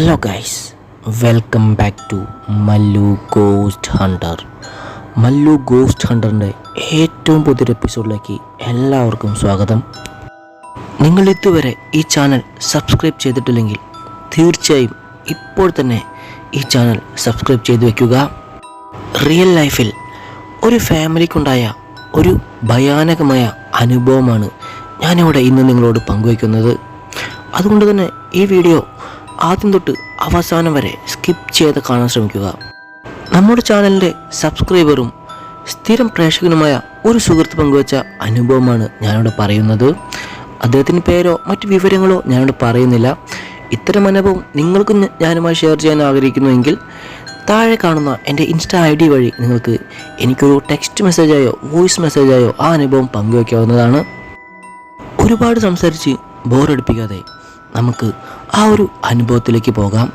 Hello guys, welcome back to Mallu ghost hunter. Mallu ghost ഹണ്ടറിൻ്റെ ഏറ്റവും പുതിയൊരു എപ്പിസോഡിലേക്ക് എല്ലാവർക്കും സ്വാഗതം. നിങ്ങൾ ഇതുവരെ ഈ ചാനൽ സബ്സ്ക്രൈബ് ചെയ്തിട്ടില്ലെങ്കിൽ തീർച്ചയായും ഇപ്പോൾ തന്നെ ഈ ചാനൽ സബ്സ്ക്രൈബ് ചെയ്ത് വയ്ക്കുക. റിയൽ ലൈഫിൽ ഒരു ഫാമിലിക്കുണ്ടായ ഒരു ഭയാനകമായ അനുഭവമാണ് ഞാനിവിടെ ഇന്ന് നിങ്ങളോട് പങ്കുവയ്ക്കുന്നത്. അതുകൊണ്ട് തന്നെ ഈ വീഡിയോ ആദ്യം തൊട്ട് അവസാനം വരെ സ്കിപ്പ് ചെയ്ത് കാണാൻ ശ്രമിക്കുക. നമ്മുടെ ചാനലിൻ്റെ സബ്സ്ക്രൈബറും സ്ഥിരം പ്രേക്ഷകനുമായ ഒരു സുഹൃത്ത് പങ്കുവച്ച അനുഭവമാണ് ഞാനിവിടെ പറയുന്നത്. അദ്ദേഹത്തിൻ്റെ പേരോ മറ്റ് വിവരങ്ങളോ ഞാനിവിടെ പറയുന്നില്ല. ഇത്തരം അനുഭവം നിങ്ങൾക്കും ഞാനുമായി ഷെയർ ചെയ്യാൻ ആഗ്രഹിക്കുന്നുവെങ്കിൽ താഴെ കാണുന്ന എൻ്റെ ഇൻസ്റ്റാ ID വഴി നിങ്ങൾക്ക് എനിക്കൊരു ടെക്സ്റ്റ് മെസ്സേജായോ വോയിസ് മെസ്സേജായോ ആ അനുഭവം പങ്കുവയ്ക്കാവുന്നതാണ്. ഒരുപാട് സംസാരിച്ച് ബോറടിപ്പിക്കാതെ നമുക്ക് ആ ഒരു അനുഭവത്തിലേക്ക് പോകാം.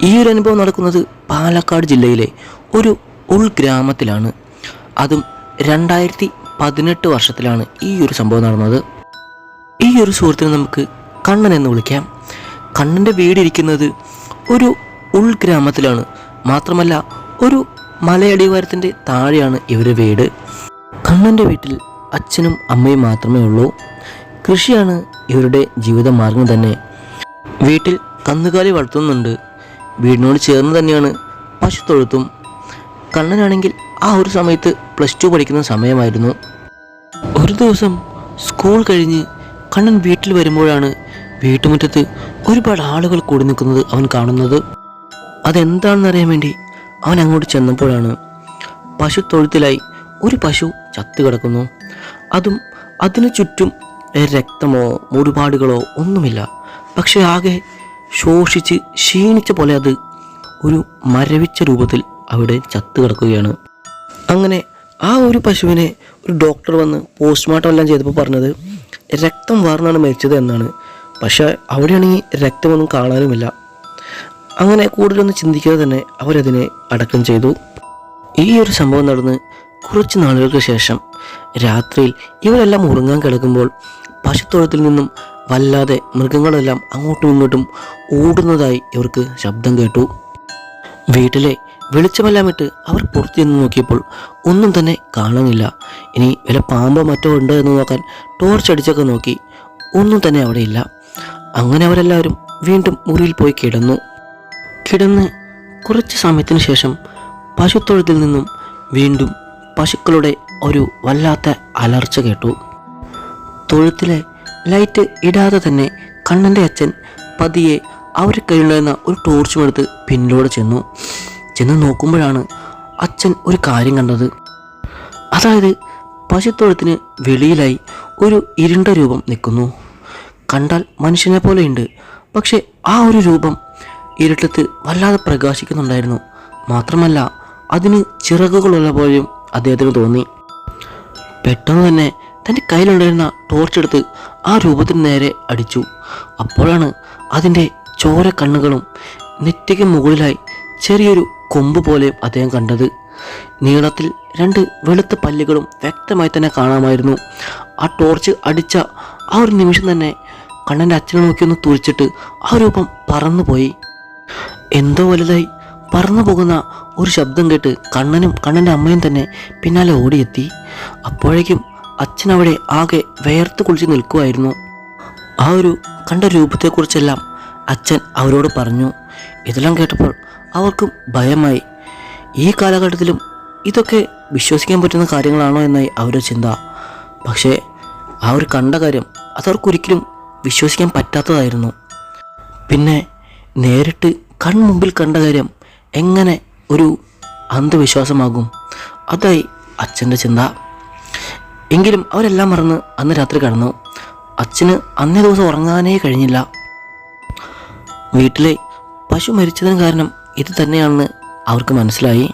ഈ ഒരു അനുഭവം നടക്കുന്നത് പാലക്കാട് ജില്ലയിലെ ഒരു ഉൾഗ്രാമത്തിലാണ്. അതും 2018 വർഷത്തിലാണ് ഈ ഒരു സംഭവം നടന്നത്. ഈ ഒരു സുഹൃത്തിനെ നമുക്ക് കണ്ണൻ എന്ന് വിളിക്കാം. കണ്ണൻ്റെ വീടിരിക്കുന്നത് ഒരു ഉൾഗ്രാമത്തിലാണ്. മാത്രമല്ല ഒരു മലയടിവാരത്തിൻ്റെ താഴെയാണ് ഇവരുടെ വീട്. കണ്ണൻ്റെ വീട്ടിൽ അച്ഛനും അമ്മയും മാത്രമേ ഉള്ളൂ. കൃഷിയാണ് ഇവരുടെ ജീവിതമാർഗം തന്നെ. വീട്ടിൽ കന്നുകാലി വളർത്തുന്നുണ്ട്. വീടിനോട് ചേർന്ന് തന്നെയാണ് പശുത്തൊഴുത്തും. കണ്ണനാണെങ്കിൽ ആ ഒരു സമയത്ത് +2 പഠിക്കുന്ന സമയമായിരുന്നു. ഒരു ദിവസം സ്കൂൾ കഴിഞ്ഞ് കണ്ണൻ വീട്ടിൽ വരുമ്പോഴാണ് വീട്ടുമുറ്റത്ത് ഒരുപാട് ആളുകൾ കൂടി നിൽക്കുന്നത് അവൻ കാണുന്നത്. അതെന്താണെന്നറിയാൻ വേണ്ടി അവൻ അങ്ങോട്ട് ചെന്നപ്പോഴാണ് പശുത്തൊഴുത്തിലായി ഒരു പശു ചത്തു കിടക്കുന്നു. അതും അതിനു ചുറ്റും രക്തമോ മുറിപാടുകളോ ഒന്നുമില്ല. പക്ഷെ ആകെ ശോഷിച്ച് ക്ഷീണിച്ച പോലെ അത് ഒരു മരവിച്ച രൂപത്തിൽ അവിടെ ചത്തു കിടക്കുകയാണ്. അങ്ങനെ ആ ഒരു പശുവിനെ ഒരു ഡോക്ടർ വന്ന് പോസ്റ്റ്മോർട്ടം എല്ലാം ചെയ്തപ്പോൾ പറഞ്ഞത് രക്തം വാർന്നാണ് മരിച്ചത് എന്നാണ്. പക്ഷേ അവിടെയാണെങ്കിൽ രക്തമൊന്നും കാണാനുമില്ല. അങ്ങനെ കൂടുതലൊന്നും ചിന്തിക്കാതെ തന്നെ അവരതിനെ അടക്കം ചെയ്തു. ഈ ഒരു സംഭവം നടന്ന് കുറച്ച് നാളുകൾക്ക് ശേഷം രാത്രിയിൽ ഇവരെല്ലാം ഉറങ്ങാൻ കിടക്കുമ്പോൾ പശുത്തൊഴുത്തിൽ നിന്നും വല്ലാതെ മൃഗങ്ങളെല്ലാം അങ്ങോട്ടും ഇങ്ങോട്ടും ഓടുന്നതായി ഇവർക്ക് ശബ്ദം കേട്ടു. വീട്ടിലെ വെളിച്ചമെല്ലാം ഇട്ട് അവർ പുറത്തു നിന്ന് നോക്കിയപ്പോൾ ഒന്നും തന്നെ കാണാനില്ല. ഇനി വല്ല പാമ്പോ മറ്റോ ഉണ്ട് എന്ന് നോക്കാൻ ടോർച്ച് അടിച്ചൊക്കെ നോക്കി. ഒന്നും തന്നെ അവിടെയില്ല. അങ്ങനെ അവരെല്ലാവരും വീണ്ടും മുറിയിൽ പോയി കിടന്ന് കുറച്ച് സമയത്തിന് ശേഷം പശുത്തൊഴുത്തിൽ നിന്നും വീണ്ടും പശുക്കളുടെ ഒരു വല്ലാത്ത അലർച്ച കേട്ടു. തൊഴുത്തിലെ ലൈറ്റ് ഇടാതെ തന്നെ കണ്ണൻ്റെ അച്ഛൻ പതിയെ അവർ കയ്യിലുണ്ടായിരുന്ന ഒരു ടോർച്ചും എടുത്ത് പിന്നിലൂടെ ചെന്ന് നോക്കുമ്പോഴാണ് അച്ഛൻ ഒരു കാര്യം കണ്ടത്. അതായത് പശുത്തൊഴുത്തിന് വെളിയിലായി ഒരു ഇരുണ്ട രൂപം നിൽക്കുന്നു. കണ്ടാൽ മനുഷ്യനെ പോലെയുണ്ട്. പക്ഷെ ആ ഒരു രൂപം ഇരുട്ടത്ത് വല്ലാതെ പ്രകാശിക്കുന്നുണ്ടായിരുന്നു. മാത്രമല്ല അതിന് ചിറകുകളുള്ള പോലെയും അദ്ദേഹത്തിന് തോന്നി. പെട്ടെന്ന് തന്നെ തൻ്റെ കയ്യിലുണ്ടായിരുന്ന ടോർച്ചെടുത്ത് ആ രൂപത്തിന് നേരെ അടിച്ചു. അപ്പോഴാണ് അതിൻ്റെ ചോര കണ്ണുകളും നെറ്റിക്ക് മുകളിലായി ചെറിയൊരു കൊമ്പ് പോലെ അദ്ദേഹം കണ്ടത്. നീളത്തിൽ 2 വെളുത്ത പല്ലുകളും വ്യക്തമായി തന്നെ കാണാമായിരുന്നു. ആ ടോർച്ച് അടിച്ച ആ ഒരു നിമിഷം തന്നെ കണ്ണൻ്റെ അച്ഛനെ നോക്കിയൊന്ന് തുറിച്ചിട്ട് ആ രൂപം പറന്നുപോയി. എന്തോ വലുതായി പറന്നു പോകുന്ന ഒരു ശബ്ദം കേട്ട് കണ്ണനും കണ്ണൻ്റെ അമ്മയും തന്നെ പിന്നാലെ ഓടിയെത്തി. അപ്പോഴേക്കും അച്ഛൻ അവിടെ ആകെ വേർത്ത് കുളിച്ച് നിൽക്കുമായിരുന്നു. ആ ഒരു കണ്ട രൂപത്തെക്കുറിച്ചെല്ലാം അച്ഛൻ അവരോട് പറഞ്ഞു. ഇതെല്ലാം കേട്ടപ്പോൾ അവർക്കും ഭയമായി. ഈ കാലഘട്ടത്തിലും ഇതൊക്കെ വിശ്വസിക്കാൻ പറ്റുന്ന കാര്യങ്ങളാണോ എന്നായി അവരുടെ ചിന്ത. പക്ഷേ ആ ഒരു കണ്ട കാര്യം അതവർക്കൊരിക്കലും വിശ്വസിക്കാൻ പറ്റാത്തതായിരുന്നു. പിന്നെ നേരിട്ട് കൺമുമ്പിൽ കണ്ട കാര്യം എങ്ങനെ ഒരു അന്ധവിശ്വാസമാകും? അതായി അച്ഛൻ്റെ ചിന്ത. എങ്കിലും അവരെല്ലാം മറന്ന് അന്ന് രാത്രി കടന്നു. അച്ഛന് അന്നേ ദിവസം ഉറങ്ങാനേ കഴിഞ്ഞില്ല. വീട്ടിലെ പശു മരിച്ചതിന് കാരണം ഇത് തന്നെയാണെന്ന് അവർക്ക് മനസ്സിലായി.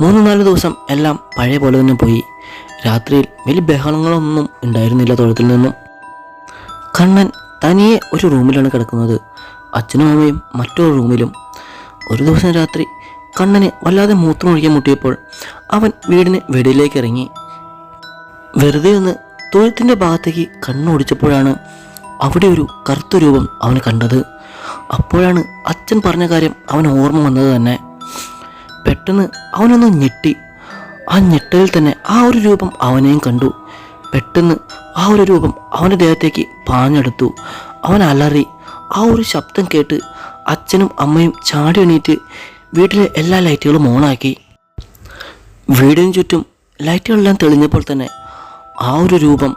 3-4 ദിവസം എല്ലാം പഴയ പോലെ തന്നെ പോയി. രാത്രിയിൽ വലിയ ബഹളങ്ങളൊന്നും ഉണ്ടായിരുന്നില്ല തൊഴുത്തിൽ നിന്നും. കണ്ണൻ തനിയെ ഒരു റൂമിലാണ് കിടക്കുന്നത്. അച്ഛനും അമ്മയും മറ്റൊരു റൂമിലും. ഒരു ദിവസം രാത്രി കണ്ണന് വല്ലാതെ മൂത്രമൊഴിക്കാൻ മുട്ടിയപ്പോൾ അവൻ വീടിന് വെളിയിലേക്ക് ഇറങ്ങി. വെറുതെ ഒന്ന് തൊഴുത്തിൻ്റെ ഭാഗത്തേക്ക് കണ്ണോടിച്ചപ്പോഴാണ് അവിടെ ഒരു കറുത്ത രൂപം അവൻ കണ്ടത്. അപ്പോഴാണ് അച്ഛൻ പറഞ്ഞ കാര്യം അവൻ ഓർമ്മ വന്നത് തന്നെ. പെട്ടെന്ന് അവനൊന്ന് ഞെട്ടി. ആ ഞെട്ടലിൽ തന്നെ ആ ഒരു രൂപം അവനെയും കണ്ടു. പെട്ടെന്ന് ആ ഒരു രൂപം അവൻ്റെ ദേഹത്തേക്ക് പാഞ്ഞെടുത്തു. അവൻ അലറി. ആ ഒരു ശബ്ദം കേട്ട് അച്ഛനും അമ്മയും ചാടി എണീറ്റ് വീട്ടിലെ എല്ലാ ലൈറ്റുകളും ഓണാക്കി. വീടിന് ചുറ്റും ലൈറ്റുകളെല്ലാം തെളിഞ്ഞപ്പോൾ തന്നെ ആ ഒരു രൂപം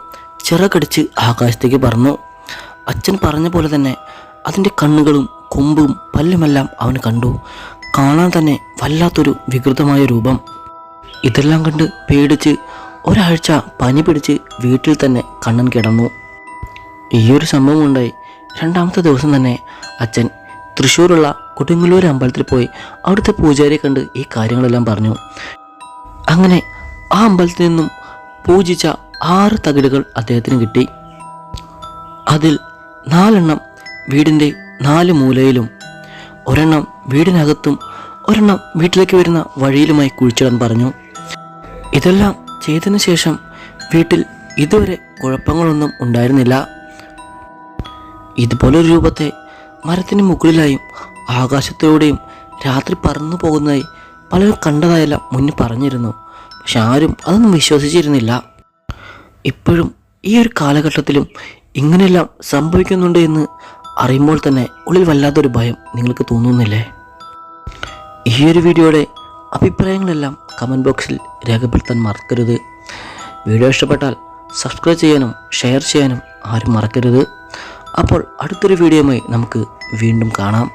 ചിറകടിച്ച് ആകാശത്തേക്ക് പറന്നു. അച്ഛൻ പറഞ്ഞ പോലെ തന്നെ അതിൻ്റെ കണ്ണുകളും കൊമ്പും പല്ലുമെല്ലാം അവൻ കണ്ടു. കാണാൻ തന്നെ വല്ലാത്തൊരു വികൃതമായ രൂപം. ഇതെല്ലാം കണ്ട് പേടിച്ച് ഒരാഴ്ച പനി പിടിച്ച് വീട്ടിൽ തന്നെ കണ്ണൻ കിടന്നു. ഈയൊരു സംഭവം ഉണ്ടായി രണ്ടാമത്തെ ദിവസം തന്നെ അച്ഛൻ തൃശ്ശൂരുള്ള കൊടുങ്ങല്ലൂർ അമ്പലത്തിൽ പോയി അവിടുത്തെ പൂജാരിയെ കണ്ട് ഈ കാര്യങ്ങളെല്ലാം പറഞ്ഞു. അങ്ങനെ ആ അമ്പലത്തിൽ നിന്നും പൂജിച്ച 6 തകിടുകൾ അദ്ദേഹത്തിന് കിട്ടി. അതിൽ 4 വീടിൻ്റെ 4 മൂലയിലും, ഒരെണ്ണം വീടിനകത്തും, ഒരെണ്ണം വീട്ടിലേക്ക് വരുന്ന വഴിയിലുമായി കുഴിച്ചിടാൻ പറഞ്ഞു. ഇതെല്ലാം ചെയ്തതിനു ശേഷം വീട്ടിൽ ഇതുവരെ കുഴപ്പങ്ങളൊന്നും ഉണ്ടായിരുന്നില്ല. ഇതുപോലൊരു രൂപത്തെ മരത്തിന് മുകളിലായും ആകാശത്തിലൂടെയും രാത്രി പറന്നു പോകുന്നതായി പലരും കണ്ടതായെല്ലാം മുന്നിൽ പറഞ്ഞിരുന്നു. പക്ഷെ ആരും അതൊന്നും വിശ്വസിച്ചിരുന്നില്ല. ഇപ്പോഴും ഈ ഒരു കാലഘട്ടത്തിലും ഇങ്ങനെയെല്ലാം സംഭവിക്കുന്നുണ്ട് എന്ന് അറിയുമ്പോൾ തന്നെ ഉള്ളിൽ വല്ലാത്തൊരു ഭയം നിങ്ങൾക്ക് തോന്നുന്നില്ലേ? ഈ ഒരു വീഡിയോയുടെ അഭിപ്രായങ്ങളെല്ലാം കമൻറ്റ് ബോക്സിൽ രേഖപ്പെടുത്താൻ മറക്കരുത്. വീഡിയോ ഇഷ്ടപ്പെട്ടാൽ സബ്സ്ക്രൈബ് ചെയ്യാനും ഷെയർ ചെയ്യാനും ആരും മറക്കരുത്. അപ്പോൾ അടുത്തൊരു വീഡിയോയുമായി നമുക്ക് വീണ്ടും കാണാം.